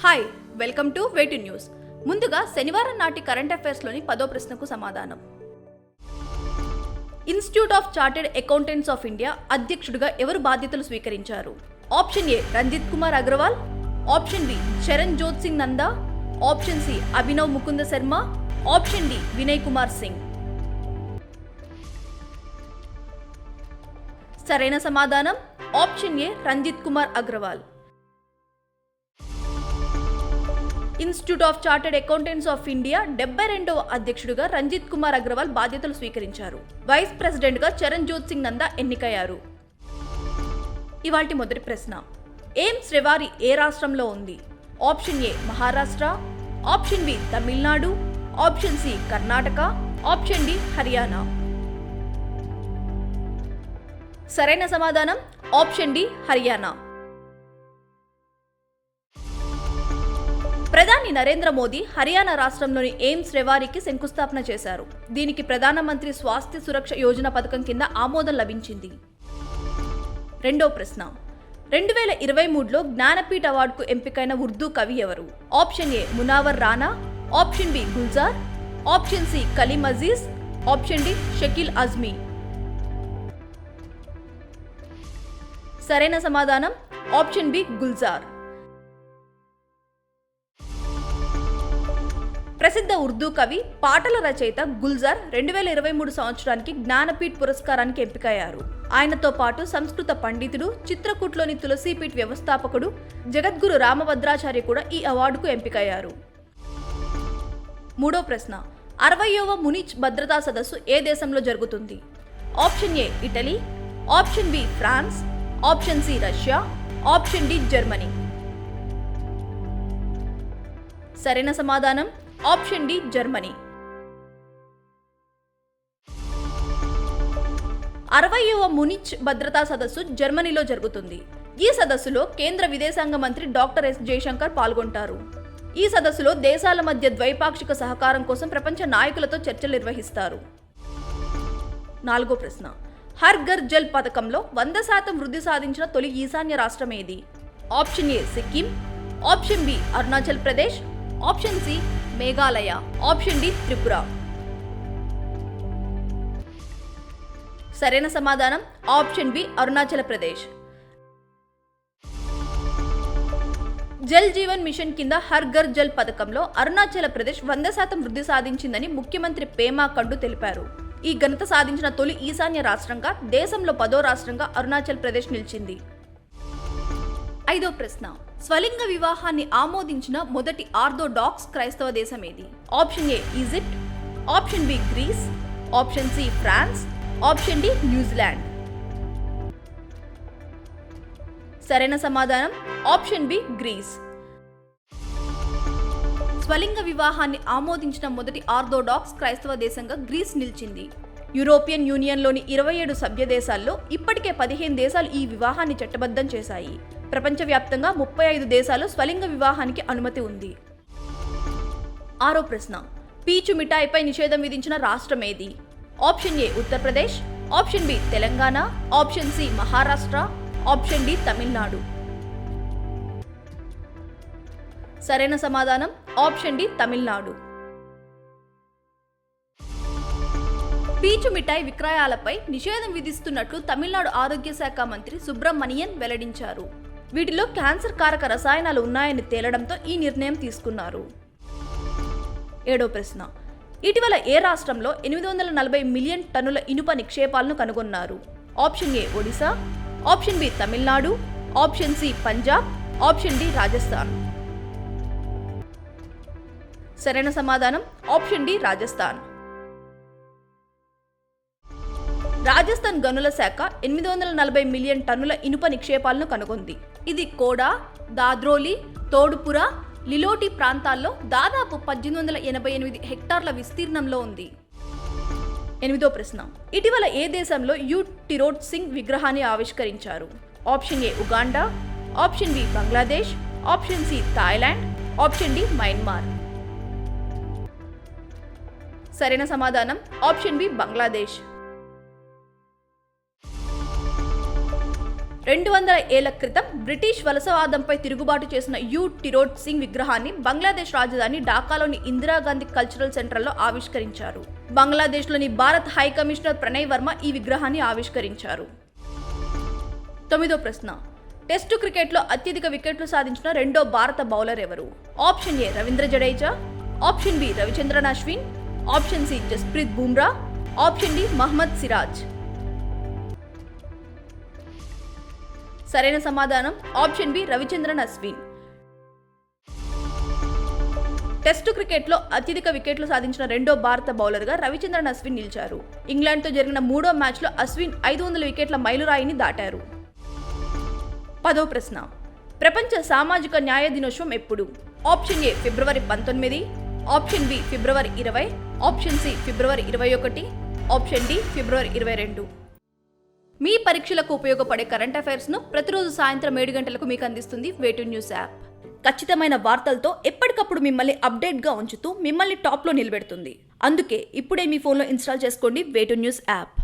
Hi, welcome to way to news. ముందుగా శనివారం నాటి కరెంట్ అఫైర్స్లోని 10వ ప్రశ్నకు సమాధానం. Institute of chartered accountants of India అధ్యక్షుడిగా ఎవరు బాధ్యతలు స్వీకరించారు? Option A Ranjit Kumar Agrawal, option B Charanjot Singh Nanda, option C Abhinav Mukunda Sharma, option D Vinay Kumar Singh. సరైన సమాధానం option A Ranjit Kumar Agrawal. Institute of chartered accountants of India 72వ అధ్యక్షుడిగా రంజిత్ కుమార్ అగ్రవాల్ బాధ్యతలు స్వీకరించారు. వైస్ ప్రెసిడెంట్గా చరణ్ జోత్ సింగ్ నందా ఎన్నికయ్యారు. ఇవాల్టి మొదటి ప్రశ్న, ఎయిమ్స్ రెవారీ ఏ రాష్ట్రంలో ఉంది? Option A Maharashtra, option B Tamil Nadu, option C Karnataka, option D Haryana. సరైన సమాధానం ఆప్షన్ డి హర్యానా. ప్రధాని నరేంద్ర మోదీ హర్యానా రాష్ట్రంలోని ఎయిమ్స్ రెవారీకి శంకుస్థాపన చేశారు. దీనికి ప్రధానమంత్రి స్వాస్థ్య సురక్ష యోజన పథకం కింద ఆమోదం లభించింది. రెండో ప్రశ్న, 2023లో జ్ఞానపీఠ అవార్డుకు ఎంపికైన ఉర్దూ కవి ఎవరు? Option A Munawwar Rana, option B Gulzar, option C Kaleem Aziz, option D Shakeel Azmi. సరైన సమాధానం ఆప్షన్ బి గుల్జార్. ప్రసిద్ధ ఉర్దూ కవి, పాటల రచయిత గుల్జార్ 2023 సంవత్సరానికి జ్ఞానపీఠ్ పురస్కారానికి ఎంపికయ్యారు. ఆయనతో పాటు సంస్కృత పండితుడు, చిత్రకూట్లోని తులసీపీఠ్ వ్యవస్థాపకుడు జగద్గురు రామభద్రాచార్య కూడా ఈ అవార్డుకు ఎంపికయ్యారు. మూడో ప్రశ్న, 60వ మునిచ్ భద్రతా సదస్సు ఏ దేశంలో జరుగుతుంది? Option A Italy, option B France, option C Russia, option D Germany. సరైన సమాధానం ఆప్షన్ డి జర్మనీ. 60వ మునిచ్ భద్రతా సదస్సు జర్మనీలో జరుగుతుంది. ఈ సదస్సులో కేంద్ర విదేశాంగ మంత్రి డాక్టర్ ఎస్ జయశంకర్ పాల్గొంటారు. ఈ సదస్సులో దేశాల మధ్య ద్వైపాక్షిక సహకారం కోసం ప్రపంచ నాయకులతో చర్చలు నిర్వహిస్తారు. నాలుగో ప్రశ్న, హర్ ఘర్ జల్ పథకంలో 100% వృద్ధి సాధించిన తొలి ఈశాన్య రాష్ట్రం ఏది? Option A Sikkim, option B Arunachal Pradesh, option C Meghalaya, option D Tripura. సరైన సమాధానం option B Arunachal Pradesh. Jal Jeevan mission కింద హర్ ఘర్ జల్ పథకంలో అరుణాచల్ ప్రదేశ్ 100% వృద్ధి సాధించిందని ముఖ్యమంత్రి పేమా ఖండు తెలిపారు. ఈ ఘనత సాధించిన తొలి ఈశాన్య రాష్ట్రంగా, దేశంలో 10వ రాష్ట్రంగా అరుణాచల్ ప్రదేశ్ నిలిచింది. ఐదో ప్రశ్న, స్వలింగ వివాహాన్ని ఆమోదించిన మొదటి ఆర్థోడాక్స్ క్రైస్తవ దేశం ఏది? Option A Egypt, option B Greece, option C France, option D New Zealand. సరైన సమాధానం ఆప్షన్ బి గ్రీస్. స్వలింగ వివాహాన్ని ఆమోదించిన మొదటి ఆర్థోడాక్స్ క్రైస్తవ దేశంగా గ్రీస్ నిలిచింది. యూరోపియన్ యూనియన్లోని 27 సభ్య దేశాల్లో ఇప్పటికే 15 దేశాలు ఈ వివాహాన్ని చట్టబద్ధం చేశాయి. ప్రపంచవ్యాప్తంగా 35 దేశాలు స్వలింగ వివాహానికి అనుమతి ఉంది. ఆరో ప్రశ్న, పీచు మిఠాయిపై నిషేధం విధించిన రాష్ట్రం ఏది? Option A Uttar Pradesh, option B Telangana, option C Maharashtra, option D Tamil Nadu. సరైన సమాధానం ఆప్షన్ డి తమిళనాడు. పీచు మిఠాయి విక్రయాలపై నిషేధం విధిస్తున్నట్లు తమిళనాడు ఆరోగ్య శాఖ మంత్రి సుబ్రమణియన్ వెల్లడించారు. వీటిలో క్యాన్సర్ కారక రసాయనాలు ఉన్నాయని తేలడంతో ఈ నిర్ణయం తీసుకున్నారు. ఏడో ప్రశ్న, ఇటీవల ఏ రాష్ట్రంలో 840 మిలియన్ టన్నుల ఇనుప నిక్షేపాలను కనుగొన్నారు? Option A Odisha, option B Tamil Nadu, option C Punjab, option D Rajasthan. సరైన సమాధానం ఆప్షన్ డి రాజస్థాన్. రాజస్థాన్ గనుల శాఖ 840 మిలియన్ టన్నుల ఇనుప నిక్షేపాలను కనుగొంది. ఇది కోడా, దాద్రోలి, తోడుపుర, లిలోటి ప్రాంతాల్లో దాదాపు 1888 హెక్టార్ల విస్తీర్ణంలో ఉంది. ఎనిమిదో ప్రశ్న, ఇటీవల ఏ దేశంలో యు టిరోట్ సింగ్ విగ్రహాన్ని ఆవిష్కరించారు? Option A Uganda, option B Bangladesh, option C Thailand, option D Myanmar. సరైన సమాధానం ఆప్షన్ బి బంగ్లాదేశ్. 200 ఏళ్ల క్రితం బ్రిటిష్ వలసవాదంపై తిరుగుబాటు చేసిన యు టిరోట్ సింగ్ విగ్రహాన్ని బంగ్లాదేశ్ రాజధాని ఢాకాలోని ఇందిరాగాంధీ కల్చరల్ సెంటర్లో ఆవిష్కరించారు. బంగ్లాదేశ్లోని భారత్ హై కమిషనర్ ప్రణయ్ వర్మ ఈ విగ్రహాన్ని ఆవిష్కరించారు. 9వ ప్రశ్న. టెస్టు క్రికెట్లో అత్యధిక వికెట్లు సాధించిన రెండో భారత బౌలర్ ఎవరు? Option A Ravindra Jadeja, option B Ravichandran Ashwin, option C Jasprit Bumrah, option D Mohammed Siraj. సరైన సమాధానం option B Ravichandran Ashwin. Test క్రికెట్లో అత్యధిక వికెట్లు సాధించిన రెండో భారత బౌలర్గా రవిచంద్రన్ అశ్విన్ నిలిచారు. ఇంగ్లాండ్తో జరిగిన 3వ మ్యాచ్లో అశ్విన్ 500 వికెట్ల మైలురాయిని దాటారు. 10వ ప్రశ్న. ప్రపంచ సామాజిక న్యాయ దినోత్సవం ఎప్పుడు? Option A February 19, option B February 20, option C February 21, option D February 22. మీ పరీక్షలకు ఉపయోగపడే కరెంట్ అఫైర్స్ను ప్రతిరోజు సాయంత్రం 7 గంటలకు మీకు అందిస్తుంది వేటు న్యూస్ యాప్. ఖచ్చితమైన వార్తలతో ఎప్పటికప్పుడు మిమ్మల్ని అప్డేట్గా ఉంచుతూ మిమ్మల్ని టాప్లో నిలబెడుతుంది. అందుకే ఇప్పుడే మీ ఫోన్లో ఇన్స్టాల్ చేసుకోండి వేటు న్యూస్ యాప్.